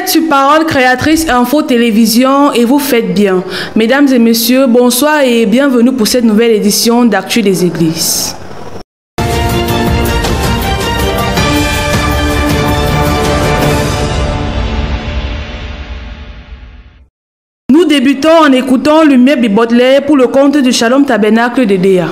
êtes sur Parole Créatrice Info Télévision et vous faites bien. Mesdames et messieurs, bonsoir et bienvenue pour cette nouvelle édition d'Actu des Églises. Nous débutons en écoutant Lumière Bibotler pour le compte du Shalom Tabernacle de Déa.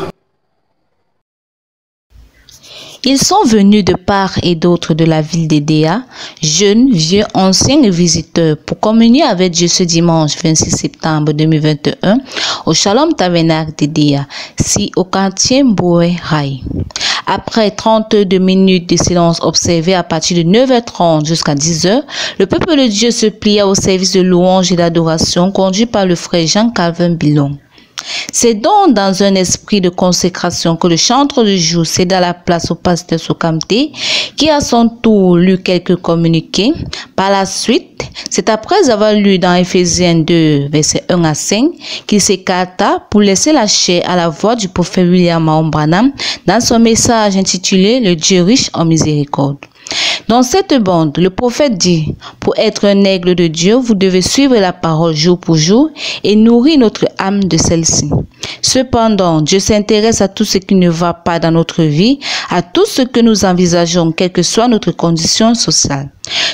Ils sont venus de part et d'autre de la ville d'Édéa, jeunes, vieux, anciens et visiteurs, pour communier avec Dieu ce dimanche 26 septembre 2021 au Shalom Tabernacle d'Édéa, si au quartier Mboué Rai. Après 32 minutes de silence observé à partir de 9h30 jusqu'à 10h, le peuple de Dieu se plia au service de louange et d'adoration conduit par le frère Jean-Calvin Bilon. C'est donc dans un esprit de consécration que le chantre du jour céda la place au pasteur Sokamté, qui à son tour lut quelques communiqués. Par la suite, c'est après avoir lu dans Éphésiens 2, versets 1 à 5, qu'il s'écarta pour laisser la chair à la voix du prophète William Mahon Branham dans son message intitulé « Le Dieu riche en miséricorde ». Dans cette bande, le prophète dit, pour être un aigle de Dieu, vous devez suivre la parole jour pour jour et nourrir notre âme de celle-ci. Cependant, Dieu s'intéresse à tout ce qui ne va pas dans notre vie, à tout ce que nous envisageons, quelle que soit notre condition sociale.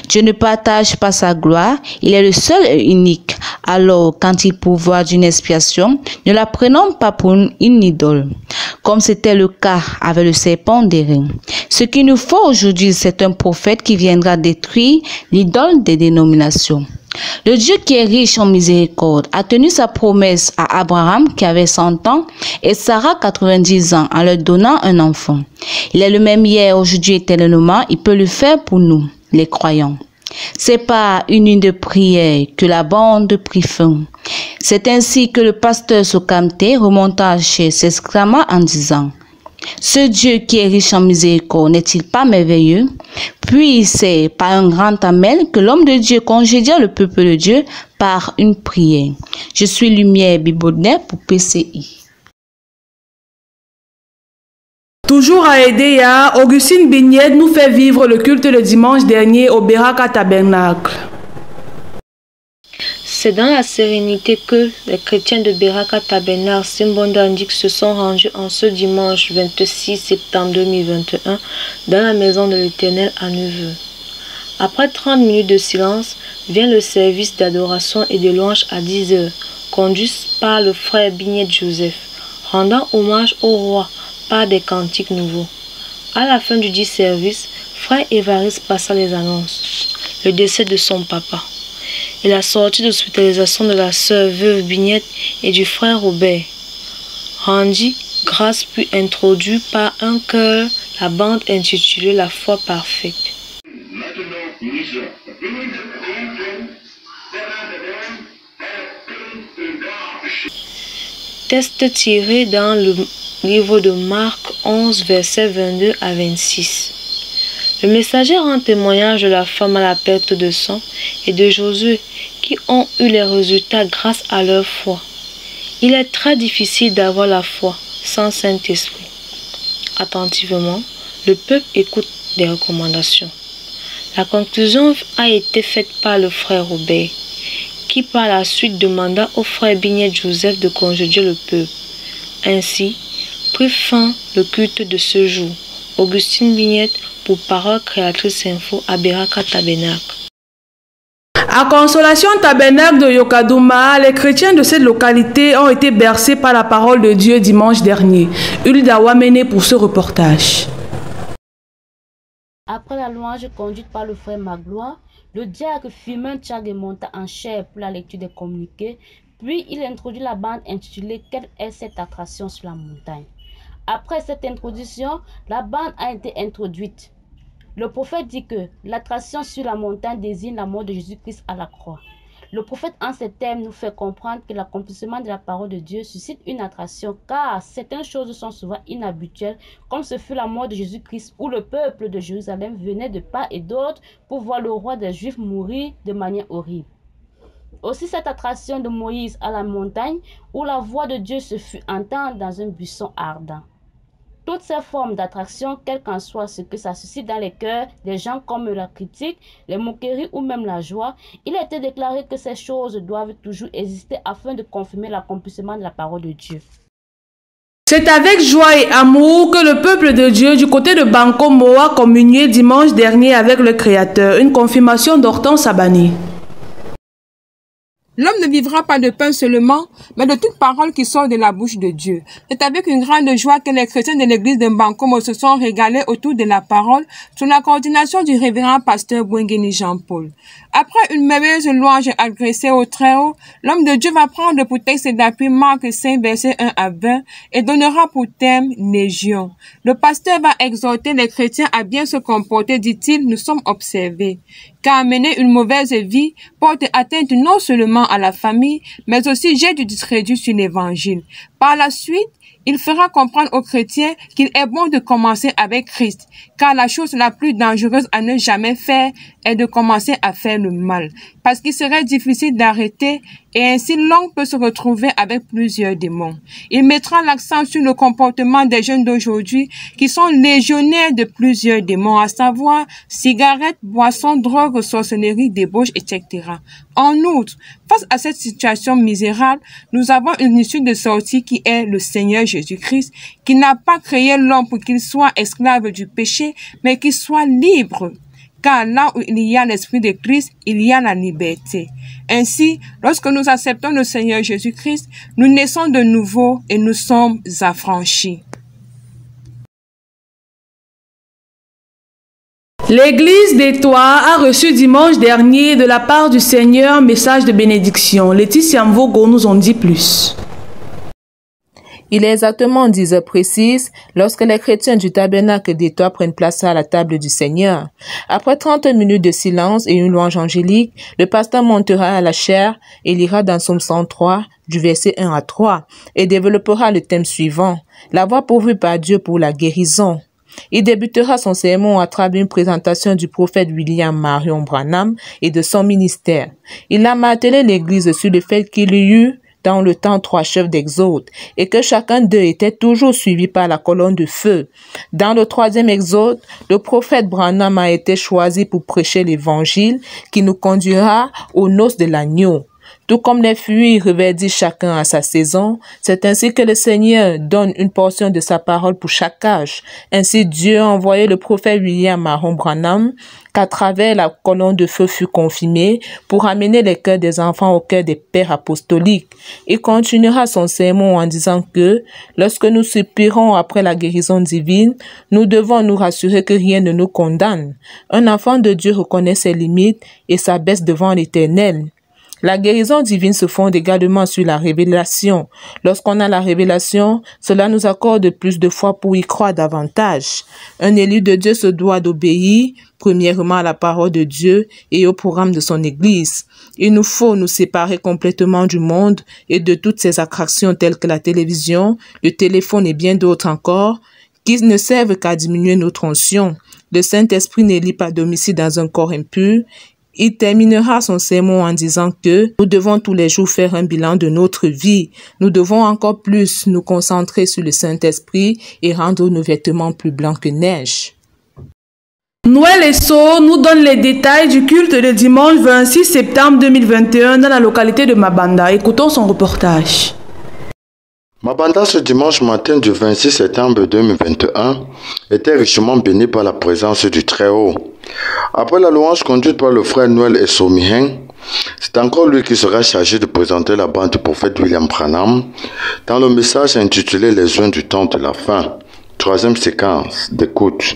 Dieu ne partage pas sa gloire, il est le seul et unique. Alors, quand il pourvoit d'une expiation, ne la prenons pas pour une idole, comme c'était le cas avec le serpent d'airain. Ce qu'il nous faut aujourd'hui, c'est un prophète qui viendra détruire l'idole des dénominations. Le Dieu qui est riche en miséricorde a tenu sa promesse à Abraham qui avait 100 ans et Sarah 90 ans en leur donnant un enfant. Il est le même hier, aujourd'hui, éternellement. Il peut le faire pour nous, les croyants. C'est par une ligne de prière que la bande prit fin. C'est ainsi que le pasteur Sokamté remonta chez s'exclama en disant: ce Dieu qui est riche en miséricorde n'est-il pas merveilleux? Puis c'est par un grand amel que l'homme de Dieu congédia le peuple de Dieu par une prière. Je suis Lumière Bibotler pour PCI. Toujours à Edea, Augustine Bignette nous fait vivre le culte le dimanche dernier au Beraka Tabernacle. C'est dans la sérénité que les chrétiens de Beraka Tabernacle Simbondandik se sont rendus en ce dimanche 26 septembre 2021 dans la maison de l'Éternel à Neveu. Après 30 minutes de silence, vient le service d'adoration et de louange à 10h, conduit par le frère Bignette Joseph, rendant hommage au roi par des cantiques nouveaux. À la fin du dit service, frère Évariste passa les annonces, le décès de son papa et la sortie d'hospitalisation de la sœur veuve Bignette et du frère Robert. Rendit grâce puis introduit par un chœur la bande intitulée La foi parfaite. Texte tiré dans le livre de Marc 11, versets 22 à 26. Le messager rend témoignage de la femme à la perte de sang et de Josué qui ont eu les résultats grâce à leur foi. Il est très difficile d'avoir la foi sans Saint-Esprit. Attentivement, le peuple écoute des recommandations. La conclusion a été faite par le frère Robert, qui par la suite demanda au frère Bignette Joseph de congédier le peuple. Ainsi, prit fin le culte de ce jour. Augustine Bignette pour Parole Créatrice Info à Beraka Tabernacle. À Consolation Tabernacle de Yokadouma, les chrétiens de cette localité ont été bercés par la parole de Dieu dimanche dernier. Hulda Wamene pour ce reportage. Après la louange conduite par le frère Magloire, le diacre Firmin Tchag monta en chair pour la lecture des communiqués, puis il introduit la bande intitulée « Quelle est cette attraction sur la montagne ?» Après cette introduction, la bande a été introduite. Le prophète dit que l'attraction sur la montagne désigne la mort de Jésus-Christ à la croix. Le prophète en ces termes nous fait comprendre que l'accomplissement de la parole de Dieu suscite une attraction car certaines choses sont souvent inhabituelles comme ce fut la mort de Jésus-Christ où le peuple de Jérusalem venait de part et d'autre pour voir le roi des Juifs mourir de manière horrible. Aussi cette attraction de Moïse à la montagne où la voix de Dieu se fut entendre dans un buisson ardent. Toutes ces formes d'attraction, quel qu'en soit ce que ça suscite dans les cœurs des gens comme la critique, les moqueries ou même la joie, il a été déclaré que ces choses doivent toujours exister afin de confirmer l'accomplissement de la parole de Dieu. C'est avec joie et amour que le peuple de Dieu du côté de Bankomo a communié dimanche dernier avec le Créateur, une confirmation d'Hortense Abani. L'homme ne vivra pas de pain seulement, mais de toute parole qui sort de la bouche de Dieu. C'est avec une grande joie que les chrétiens de l'église de Bankomo se sont régalés autour de la parole sous la coordination du révérend pasteur Bouengeni Jean-Paul. Après une merveilleuse louange adressée au Très-Haut, l'homme de Dieu va prendre pour texte d'appui Marc 5, versets 1 à 20 et donnera pour thème Légion. Le pasteur va exhorter les chrétiens à bien se comporter, dit-il, nous sommes observés. Car mener une mauvaise vie porte atteinte non seulement à la famille, mais aussi jette du discrédit sur l'évangile. Par la suite, il fera comprendre aux chrétiens qu'il est bon de commencer avec Christ, car la chose la plus dangereuse à ne jamais faire est de commencer à faire le mal, parce qu'il serait difficile d'arrêter et ainsi l'homme peut se retrouver avec plusieurs démons. Il mettra l'accent sur le comportement des jeunes d'aujourd'hui qui sont légionnaires de plusieurs démons, à savoir cigarettes, boissons, drogues, sorcellerie, débauche, etc. En outre, face à cette situation misérable, nous avons une issue de sortie qui est le Seigneur Jésus-Christ, qui n'a pas créé l'homme pour qu'il soit esclave du péché, mais qu'il soit libre. Car là où il y a l'Esprit de Christ, il y a la liberté. Ainsi, lorsque nous acceptons le Seigneur Jésus-Christ, nous naissons de nouveau et nous sommes affranchis. L'église d'Etoile a reçu dimanche dernier de la part du Seigneur un message de bénédiction. Laetitia Mvogo nous en dit plus. Il est exactement 10 heures précises lorsque les chrétiens du tabernacle d'Etoile prennent place à la table du Seigneur. Après 30 minutes de silence et une louange angélique, le pasteur montera à la chaire et lira dans Psaume 103 du verset 1 à 3 et développera le thème suivant, la voie pourvue par Dieu pour la guérison. Il débutera son sermon à travers une présentation du prophète William Marion Branham et de son ministère. Il a martelé l'église sur le fait qu'il y eut dans le temps 3 chefs d'exode et que chacun d'eux était toujours suivi par la colonne de feu. Dans le 3e exode, le prophète Branham a été choisi pour prêcher l'évangile qui nous conduira aux noces de l'agneau. Tout comme les fruits reverdissent chacun à sa saison, c'est ainsi que le Seigneur donne une portion de sa parole pour chaque âge. Ainsi Dieu a envoyé le prophète William Marion Branham, qu'à travers la colonne de feu fut confirmé pour amener les cœurs des enfants au cœur des pères apostoliques. Il continuera son sermon en disant que, lorsque nous soupirons après la guérison divine, nous devons nous rassurer que rien ne nous condamne. Un enfant de Dieu reconnaît ses limites et s'abaisse devant l'Éternel. La guérison divine se fonde également sur la révélation. Lorsqu'on a la révélation, cela nous accorde plus de foi pour y croire davantage. Un élu de Dieu se doit d'obéir, premièrement à la parole de Dieu et au programme de son Église. Il nous faut nous séparer complètement du monde et de toutes ces attractions telles que la télévision, le téléphone et bien d'autres encore, qui ne servent qu'à diminuer notre onction. Le Saint-Esprit n'élit pas domicile dans un corps impur. Il terminera son sermon en disant que nous devons tous les jours faire un bilan de notre vie. Nous devons encore plus nous concentrer sur le Saint-Esprit et rendre nos vêtements plus blancs que neige. Noël Esso nous donne les détails du culte de dimanche 26 septembre 2021 dans la localité de Mabanda. Écoutons son reportage. Mabanda, ce dimanche matin du 26 septembre 2021, était richement béni par la présence du Très-Haut. Après la louange conduite par le frère Noël Essomihen, c'est encore lui qui sera chargé de présenter la bande du prophète William Branham dans le message intitulé « Les oins du temps de la fin », 3e séquence d'écoute.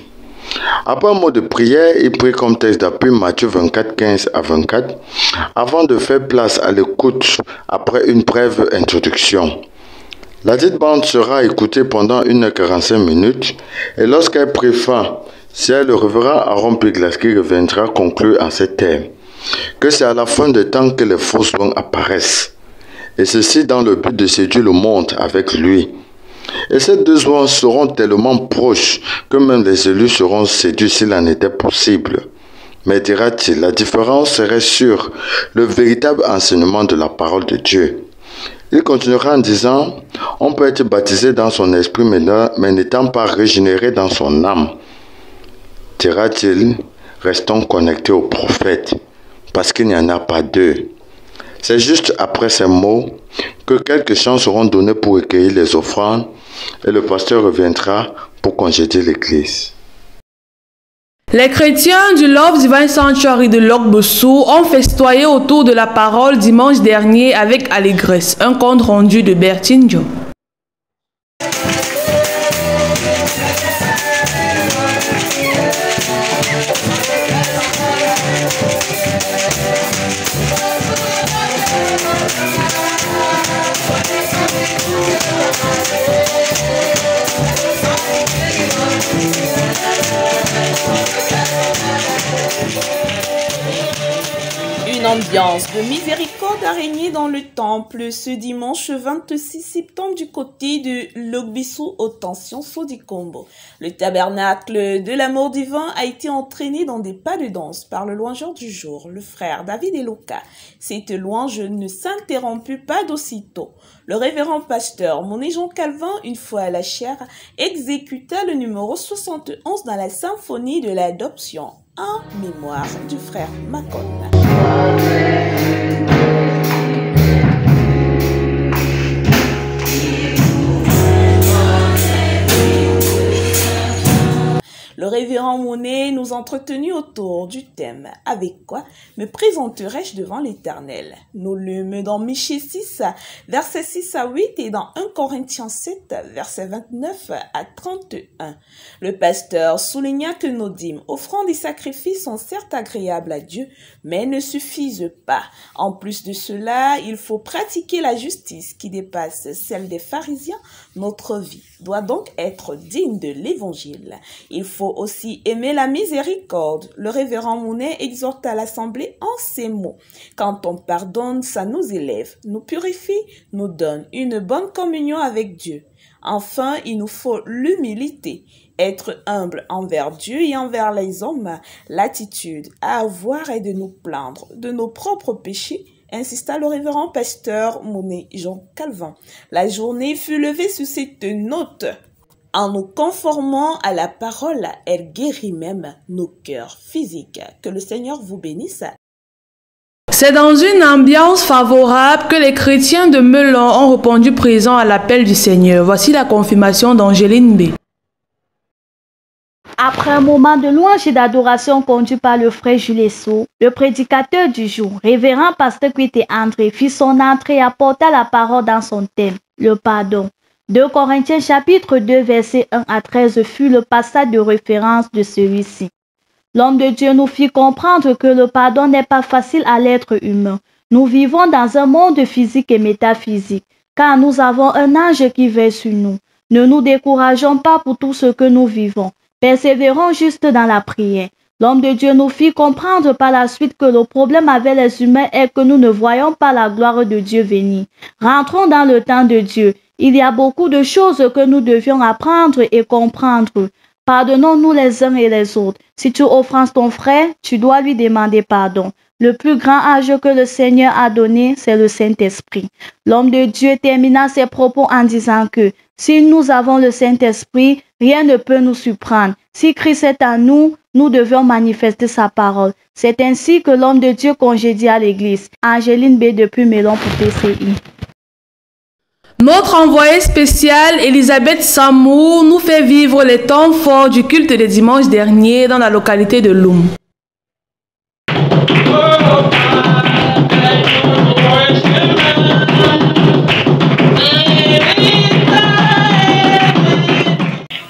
Après un mot de prière, il prit comme texte d'appui Matthieu 24, 15 à 24, avant de faire place à l'écoute après une brève introduction. La dite bande sera écoutée pendant 1h45 minutes et lorsqu'elle prit fin, c'est le révérend Aaron Piglas qui reviendra conclure en ces termes que c'est à la fin des temps que les fausses lois apparaissent, et ceci dans le but de séduire le monde avec lui. Et ces deux lois seront tellement proches que même les élus seront séduits s'il en était possible. Mais dira-t-il, la différence serait sur le véritable enseignement de la parole de Dieu. Il continuera en disant, on peut être baptisé dans son esprit mais n'étant pas régénéré dans son âme. Dira-t-il, restons connectés au prophète, parce qu'il n'y en a pas deux. C'est juste après ces mots que quelques chants seront donnés pour recueillir les offrandes et le pasteur reviendra pour congédier l'église. Les chrétiens du Love Divine Sanctuary de Logbossou ont festoyé autour de la parole dimanche dernier avec allégresse. Un compte rendu de Bertine Diop. Une ambiance de miséricorde a régné dans le temple ce dimanche 26 septembre du côté de Logbossou aux tensions Sodikombo. Le tabernacle de l'amour divin a été entraîné dans des pas de danse par le louangeur du jour, le frère David Eloka. Cette louange ne s'interromput pas d'aussitôt. Le révérend pasteur Moné Jean Calvin, une fois à la chaire, exécuta le numéro 71 dans la symphonie de l'adoption en mémoire du frère Macon. Le révérend Monet nous entretenu autour du thème « Avec quoi me présenterai-je devant l'Éternel ?» Nous lûmes dans Michée 6, versets 6 à 8 et dans 1 Corinthiens 7, versets 29 à 31. Le pasteur souligna que nos dîmes, offrandes et sacrifices sont certes agréables à Dieu, mais ne suffisent pas. En plus de cela, il faut pratiquer la justice qui dépasse celle des pharisiens. Notre vie doit donc être digne de l'Évangile. Il faut aussi aimer la miséricorde. Le révérend Monet exhorte à l'assemblée en ces mots. Quand on pardonne, ça nous élève, nous purifie, nous donne une bonne communion avec Dieu. Enfin, il nous faut l'humilité. Être humble envers Dieu et envers les hommes. L'attitude à avoir est de nous plaindre de nos propres péchés, insista le révérend pasteur Moné Jean Calvin. La journée fut levée sur cette note. En nous conformant à la parole, elle guérit même nos cœurs physiques. Que le Seigneur vous bénisse. C'est dans une ambiance favorable que les chrétiens de Melon ont répondu présent à l'appel du Seigneur. Voici la confirmation d'Angéline B. Après un moment de louange et d'adoration conduit par le frère Jules Sow, le prédicateur du jour, révérend pasteur Kwite André, fit son entrée et apporta la parole dans son thème, le pardon. 2 Corinthiens chapitre 2 versets 1 à 13 fut le passage de référence de celui-ci. L'homme de Dieu nous fit comprendre que le pardon n'est pas facile à l'être humain. Nous vivons dans un monde physique et métaphysique, car nous avons un ange qui veille sur nous. Ne nous décourageons pas pour tout ce que nous vivons. Persévérons juste dans la prière. L'homme de Dieu nous fit comprendre par la suite que le problème avec les humains est que nous ne voyons pas la gloire de Dieu venir. Rentrons dans le temps de Dieu. Il y a beaucoup de choses que nous devions apprendre et comprendre. Pardonnons-nous les uns et les autres. Si tu offenses ton frère, tu dois lui demander pardon. Le plus grand âge que le Seigneur a donné, c'est le Saint-Esprit. L'homme de Dieu termina ses propos en disant que si nous avons le Saint-Esprit, rien ne peut nous surprendre. Si Christ est en nous, nous devons manifester sa parole. C'est ainsi que l'homme de Dieu congédie à l'église. Angéline B. depuis Mélon pour PCI. Notre envoyée spéciale, Elisabeth Samour, nous fait vivre les temps forts du culte de dimanche dernier dans la localité de Loum.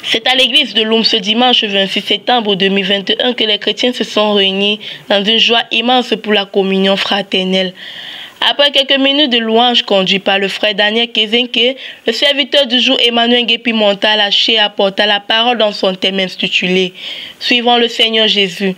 C'est à l'église de Loum ce dimanche 26 septembre 2021 que les chrétiens se sont réunis dans une joie immense pour la communion fraternelle. Après quelques minutes de louange conduit par le frère Daniel Kezenke, le serviteur du jour Emmanuel Guépi monta à la chaire et apporta la parole dans son thème intitulé « Suivant le Seigneur Jésus ».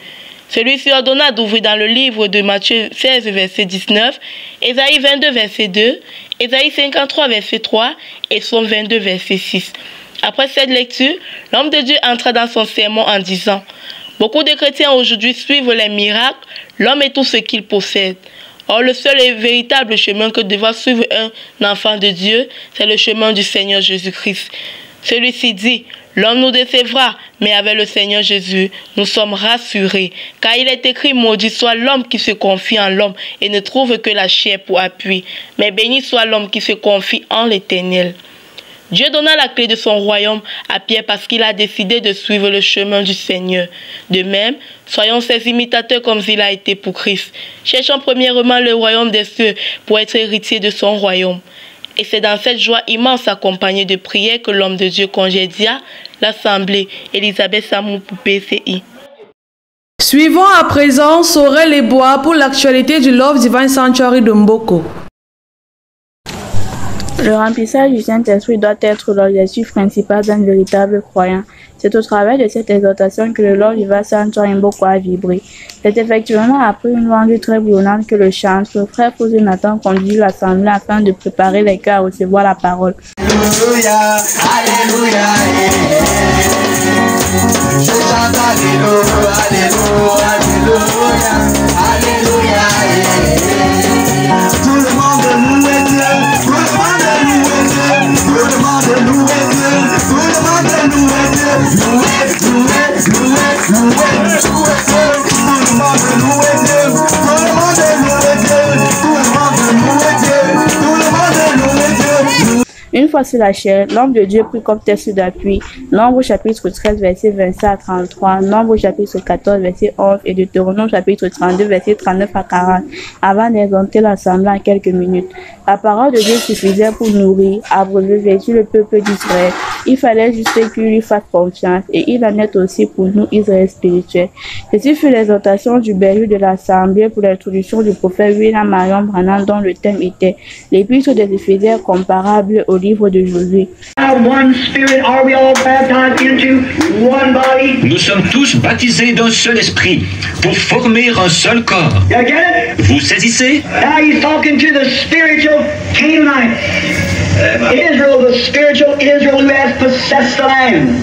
Celui-ci ordonna d'ouvrir dans le livre de Matthieu 16, verset 19, Ésaïe 22, verset 2, Ésaïe 53, verset 3 et Psaume 22, verset 6. Après cette lecture, l'homme de Dieu entra dans son sermon en disant « Beaucoup de chrétiens aujourd'hui suivent les miracles, l'homme et tout ce qu'il possède. Or, le seul et véritable chemin que devra suivre un enfant de Dieu, c'est le chemin du Seigneur Jésus-Christ. Celui-ci dit, l'homme nous décevra, mais avec le Seigneur Jésus, nous sommes rassurés. Car il est écrit, maudit soit l'homme qui se confie en l'homme et ne trouve que la chair pour appui. Mais béni soit l'homme qui se confie en l'Éternel. Dieu donna la clé de son royaume à Pierre parce qu'il a décidé de suivre le chemin du Seigneur. De même, soyons ses imitateurs comme il a été pour Christ. Cherchons premièrement le royaume des cieux pour être héritier de son royaume. Et c'est dans cette joie immense accompagnée de prières que l'homme de Dieu congédia l'assemblée Elisabeth Samou pour PCI. Suivons à présent Sorel et Bois pour l'actualité du Love Divine Sanctuary de Mboko. Le remplissage du Saint-Esprit doit être l'objectif principal d'un véritable croyant. C'est au travers de cette exhortation que le Love Divine Sanctuary Mboko a vibré. C'est effectivement après une louange très brûlante que le chantre, le frère Fouzi Nathan, conduit l'assemblée afin de préparer les cœurs à recevoir la parole. Alléluia, alléluia, je chante alléluia, alléluia, alléluia, alléluia, tout le monde loue Dieu, tout le monde loue Dieu, tout le monde loue Dieu, tout le monde loue Dieu, louez, louez, louez, louez, tout le monde loue Dieu, tout le monde loue Dieu, tout le monde loue Dieu, tout le monde loue Dieu. Une fois sur la chair, l'homme de Dieu prit comme texte d'appui Nombre chapitre 13 verset 27 à 33, Nombre chapitre 14 verset 11 et Deutéronome chapitre 32 verset 39 à 40, avant d'exhorter l'assemblée en quelques minutes. La parole de Dieu suffisait pour nourrir, abreuver, vêtir le peuple d'Israël. Il fallait juste qu'il lui fasse confiance et il en est aussi pour nous Israël spirituel. Ceci fut l'exhortation du berger de l'assemblée pour l'introduction du prophète William Marion Branham dont le thème était l'épître des Éphésiens comparable au livre de Josué. Nous sommes tous baptisés d'un seul esprit pour former un seul corps. Vous saisissez?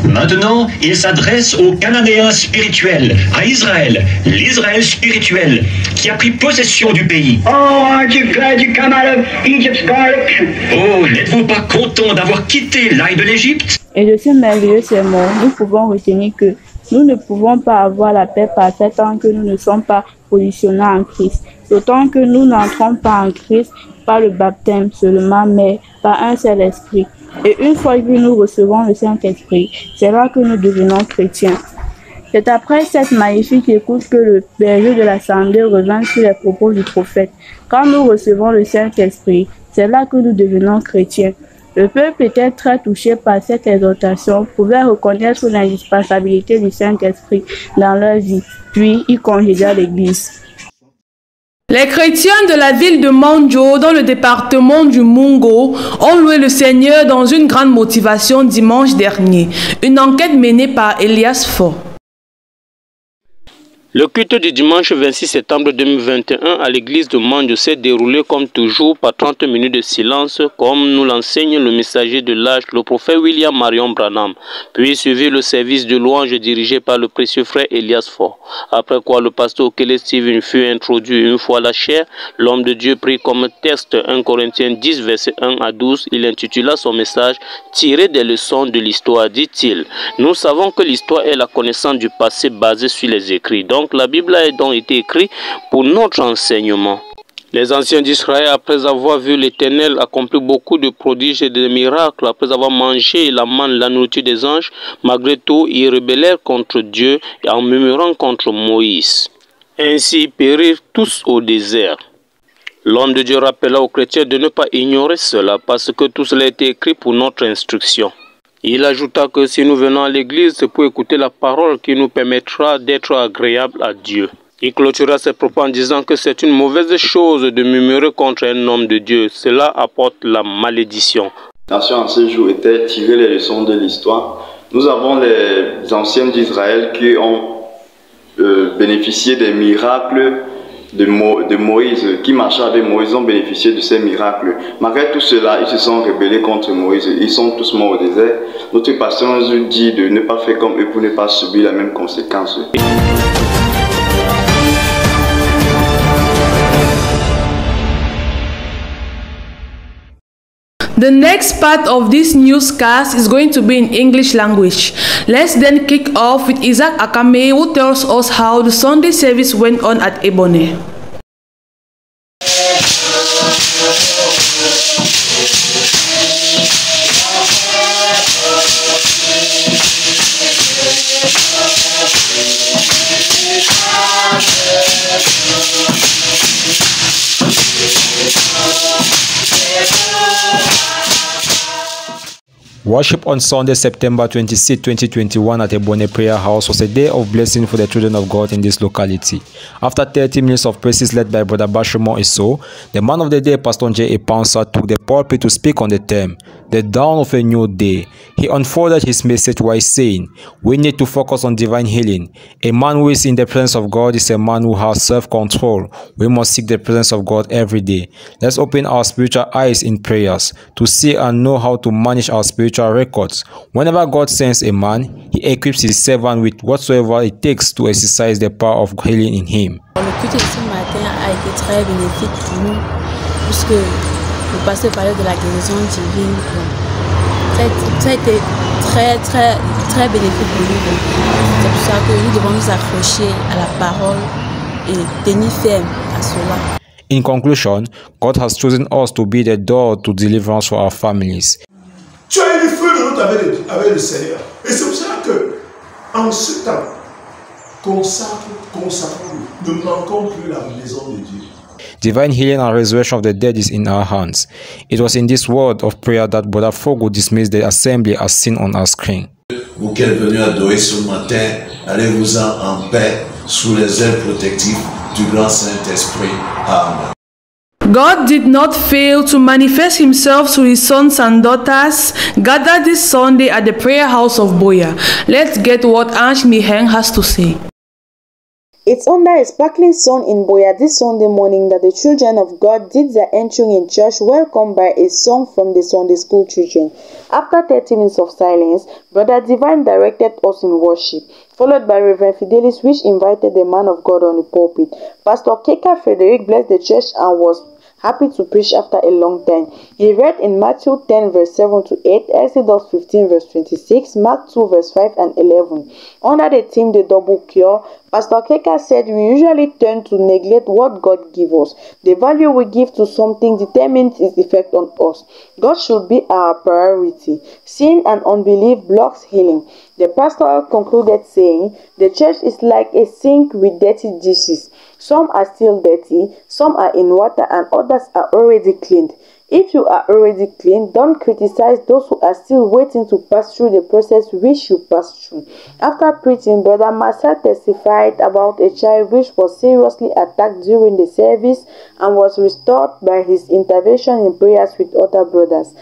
Maintenant, il s'adresse aux Cananéens spirituels, à Israël, l'Israël spirituel, qui a pris possession du pays. Oh, n'êtes-vous pas content d'avoir quitté l'ail de l'Égypte? Et de ce merveilleux sermon, nous pouvons retenir que nous ne pouvons pas avoir la paix parfaite tant que nous ne sommes pas positionnés en Christ. D'autant que nous n'entrons pas en Christ par le baptême seulement, mais par un seul esprit. Et une fois que nous recevons le Saint-Esprit, c'est là que nous devenons chrétiens. C'est après cette magnifique écoute que le berger de l'assemblée revint sur les propos du prophète. Quand nous recevons le Saint-Esprit, c'est là que nous devenons chrétiens. Le peuple était très touché par cette exhortation, pouvait reconnaître l'indispensabilité du Saint-Esprit dans leur vie, puis il congédia l'Église. Les chrétiens de la ville de Mandjo, dans le département du Mungo, ont loué le Seigneur dans une grande motivation dimanche dernier. Une enquête menée par Elias Fort. Le culte du dimanche 26 septembre 2021 à l'église de Mandjo s'est déroulé comme toujours par 30 minutes de silence, comme nous l'enseigne le messager de l'âge, le prophète William Marion Branham. Puis suivi le service de louange dirigé par le précieux frère Elias Fort. Après quoi le pasteur Kelly Steven fut introduit une fois la chair. L'homme de Dieu prit comme texte 1 Corinthiens 10 verset 1 à 12. Il intitula son message « Tirer des leçons de l'histoire », dit-il. Nous savons que l'histoire est la connaissance du passé basée sur les écrits. Donc la Bible a donc été écrite pour notre enseignement. Les anciens d'Israël, après avoir vu l'Éternel accomplir beaucoup de prodiges et de miracles, après avoir mangé la manne, la nourriture des anges, malgré tout, ils rebellèrent contre Dieu et en murmurant contre Moïse. Ainsi, ils périrent tous au désert. L'homme de Dieu rappela aux chrétiens de ne pas ignorer cela, parce que tout cela a été écrit pour notre instruction. Il ajouta que si nous venons à l'église, c'est pour écouter la parole qui nous permettra d'être agréables à Dieu. Il clôtura ses propos en disant que c'est une mauvaise chose de murmurer contre un homme de Dieu. Cela apporte la malédiction. L'intention en ce jour était tirer les leçons de l'histoire. Nous avons les anciens d'Israël qui ont bénéficié des miracles de Moïse, qui marchaient avec Moïse, ont bénéficié de ces miracles. Malgré tout cela, ils se sont rebellés contre Moïse. Ils sont tous morts au désert. Notre pasteur nous dit de ne pas faire comme eux pour ne pas subir la même conséquence. The next part of this newscast is going to be in English language. Let's then kick off with Isaac Akame, who tells us how the Sunday service went on at Ebony. Worship on Sunday, September 26, 2021 at Ebony Prayer House was a day of blessing for the children of God in this locality. After 30 minutes of praises led by Brother Bashomon Isso, the man of the day, Pastor J. Epansa, took the pulpit to speak on the theme, The Dawn of a New Day. He unfolded his message while saying, we need to focus on divine healing. A man who is in the presence of God is a man who has self-control. We must seek the presence of God every day. Let's open our spiritual eyes in prayers to see and know how to manage our spiritual records. Whenever God sends a man, he equips his servant with whatsoever it takes to exercise the power of healing in him. Le culte de ce matin a été très bénéfique pour nous, puisque le pasteur parlait de la guérison divine. Ça a été très bénéfique pour nous. C'est pour ça que nous devons nous accrocher à la parole et tenir ferme à cela. In conclusion, God has chosen us to be the door to deliverance for our families. Tu as eu le feu de l'autre avec le Seigneur. Et c'est pour cela que, en ce temps, consacrons-nous. Ne manquons plus la maison de Dieu. Divine healing and resurrection of the dead is in our hands. It was in this word of prayer that Brother Fogo dismissed the assembly as seen on our screen. Vous qui êtes venus adorer ce matin, allez-vous-en en paix sous les ailes protectives du grand Saint-Esprit. Amen. God did not fail to manifest himself to his sons and daughters gathered this Sunday at the prayer house of Boya. Let's get what Ange Miheng has to say. It's under a sparkling sun in Boya this Sunday morning that the children of God did their entering in church, welcomed by a song from the Sunday school children. After 30 minutes of silence, Brother Divine directed us in worship, followed by Reverend Fidelis, which invited the man of God on the pulpit. Pastor Keka Frederick blessed the church and was happy to preach after a long time. He read in Matthew 10 verse 7 to 8, Exodus 15 verse 26, Mark 2 verse 5 and 11. Under the theme The Double Cure, Pastor Keka said we usually tend to neglect what God gives us. The value we give to something determines its effect on us. God should be our priority. Sin and unbelief blocks healing. The pastor concluded saying, the church is like a sink with dirty dishes. Some are still dirty, some are in water, and others are already cleaned. If you are already clean, don't criticize those who are still waiting to pass through the process which you passed through. After preaching, Brother Marcel testified about a child which was seriously attacked during the service and was restored by his intervention in prayers with other brothers.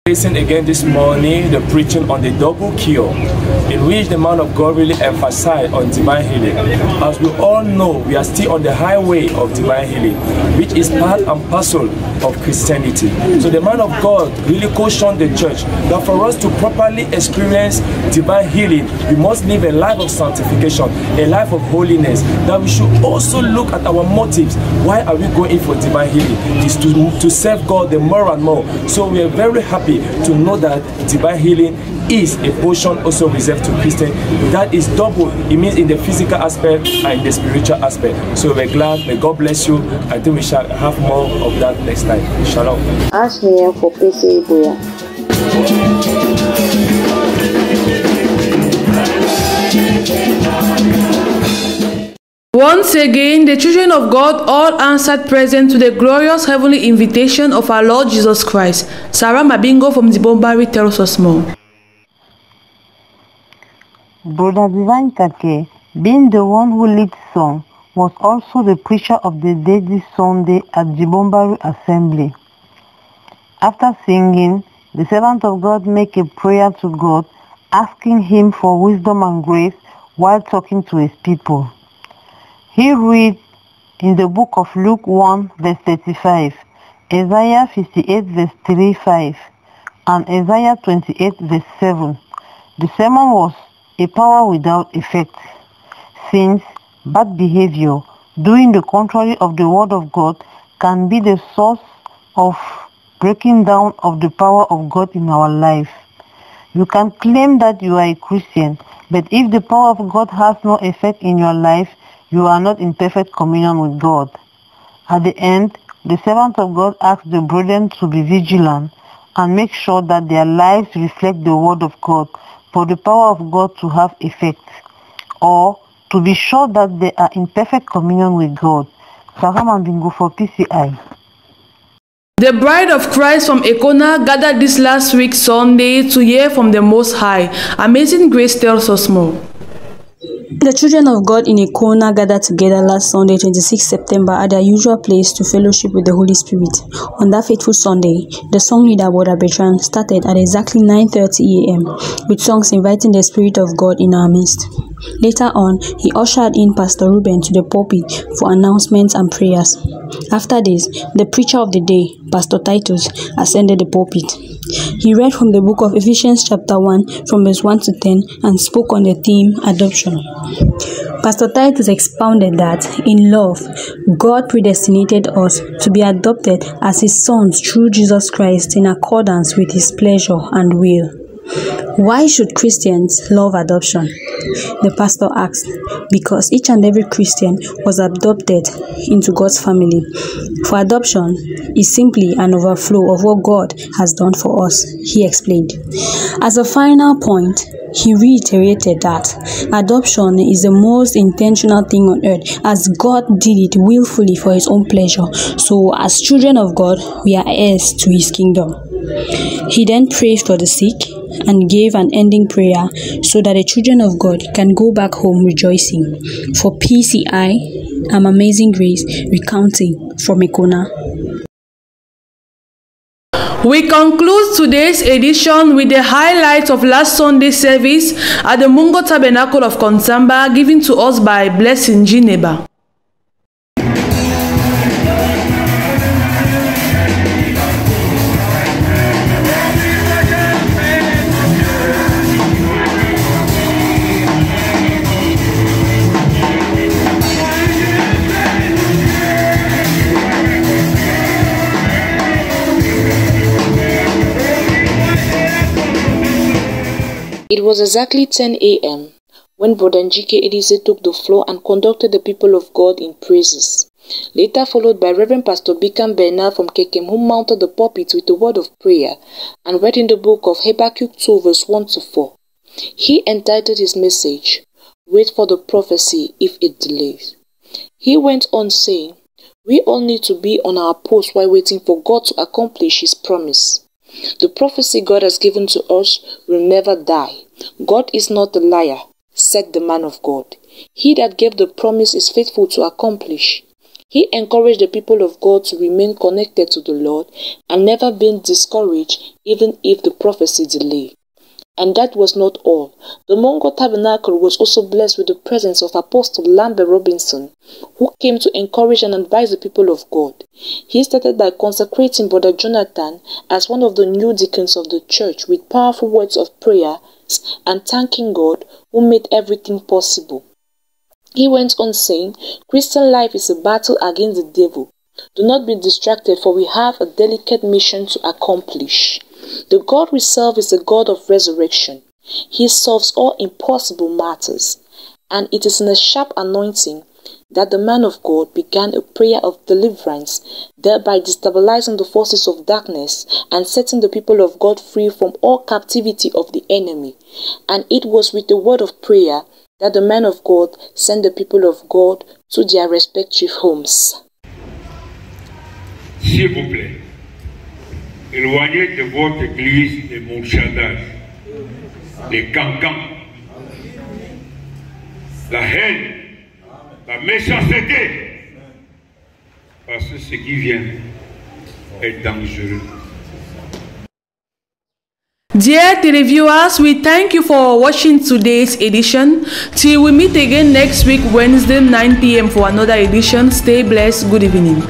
Listen again this morning, the preaching on the double cure, in which the man of God really emphasized on divine healing. As we all know, we are still on the highway of divine healing, which is part and parcel of Christianity. So the man of God really cautioned the church that for us to properly experience divine healing, we must live a life of sanctification, a life of holiness. That we should also look at our motives. Why are we going in for divine healing? It's to serve God the more and more. So we are very happy to know that divine healing is a portion also reserved to Christians. That is double. It means in the physical aspect and in the spiritual aspect. So we're glad. May God bless you. I think we shall have more of that next time. Shalom. Ask me for PC Boya. Once again, the children of God all answered present to the glorious heavenly invitation of our Lord Jesus Christ. Sarah Mabingo from Zibombari tells us more. Brother Divine Kake, being the one who leads song, was also the preacher of the day this Sunday at Zibombari Assembly. After singing, the servant of God made a prayer to God, asking him for wisdom and grace while talking to his people. He read in the book of Luke 1 verse 35, Isaiah 58 verse 35, and Isaiah 28 verse 7. The sermon was a power without effect, since bad behavior, doing the contrary of the word of God, can be the source of breaking down of the power of God in our life. You can claim that you are a Christian, but if the power of God has no effect in your life, you are not in perfect communion with God. At the end, the servant of God asks the brethren to be vigilant and make sure that their lives reflect the word of God for the power of God to have effect, or to be sure that they are in perfect communion with God. Sarah Mambingo for PCI. The Bride of Christ from Ekona gathered this last week Sunday to hear from the Most High. Amazing Grace tells us more. The children of God in Ekona gathered together last Sunday, 26 September, at their usual place to fellowship with the Holy Spirit. On that fateful Sunday, the song leader, Brother Bertrand, started at exactly 9:30 a.m. with songs inviting the Spirit of God in our midst. Later on, he ushered in Pastor Ruben to the pulpit for announcements and prayers. After this, the preacher of the day, Pastor Titus, ascended the pulpit. He read from the book of Ephesians chapter 1 from verse 1 to 10 and spoke on the theme adoption. Pastor Titus expounded that, in love, God predestinated us to be adopted as his sons through Jesus Christ in accordance with his pleasure and will. Why should Christians love adoption? The pastor asked. Because each and every Christian was adopted into God's family. For adoption is simply an overflow of what God has done for us, he explained. As a final point, he reiterated that adoption is the most intentional thing on earth, as God did it willfully for his own pleasure. So as children of God, we are heirs to his kingdom. He then prayed for the sick and gave an ending prayer so that the children of God can go back home rejoicing. For PCI, I'm Amazing Grace, recounting from Ekona. We conclude today's edition with the highlights of last Sunday's service at the Mungo Tabernacle of Konsamba, given to us by Blessing Gineba. It was exactly 10 a.m. when Brother Njike Edize took the floor and conducted the people of God in praises. Later followed by Reverend Pastor Bikam Bernard from Kekem, who mounted the pulpit with a word of prayer and read in the book of Habakkuk 2 verse 1 to 4. He entitled his message, "Wait for the prophecy if it delays." He went on saying, "We all need to be on our post while waiting for God to accomplish his promise. The prophecy God has given to us will never die. God is not a liar," said the man of God. He that gave the promise is faithful to accomplish. He encouraged the people of God to remain connected to the Lord and never being discouraged even if the prophecy delayed. And that was not all. The Mungo Tabernacle was also blessed with the presence of Apostle Lambert Robinson, who came to encourage and advise the people of God. He started by consecrating Brother Jonathan as one of the new deacons of the church with powerful words of prayer and thanking God who made everything possible. He went on saying, "Christian life is a battle against the devil. Do not be distracted, for we have a delicate mission to accomplish. The God we serve is a God of resurrection. He solves all impossible matters, and it is in a sharp anointing that the man of God began a prayer of deliverance, thereby destabilizing the forces of darkness and setting the people of God free from all captivity of the enemy. And it was with the word of prayer that the man of God sent the people of God to their respective homes." S'il vous plaît, éloignez de votre église les marchandages, les cancans, la haine, la méchanceté, parce que ce qui vient est dangereux. Dear televiewers, we thank you for watching today's edition. Till we meet again next week, Wednesday, 9 p.m. for another edition. Stay blessed. Good evening.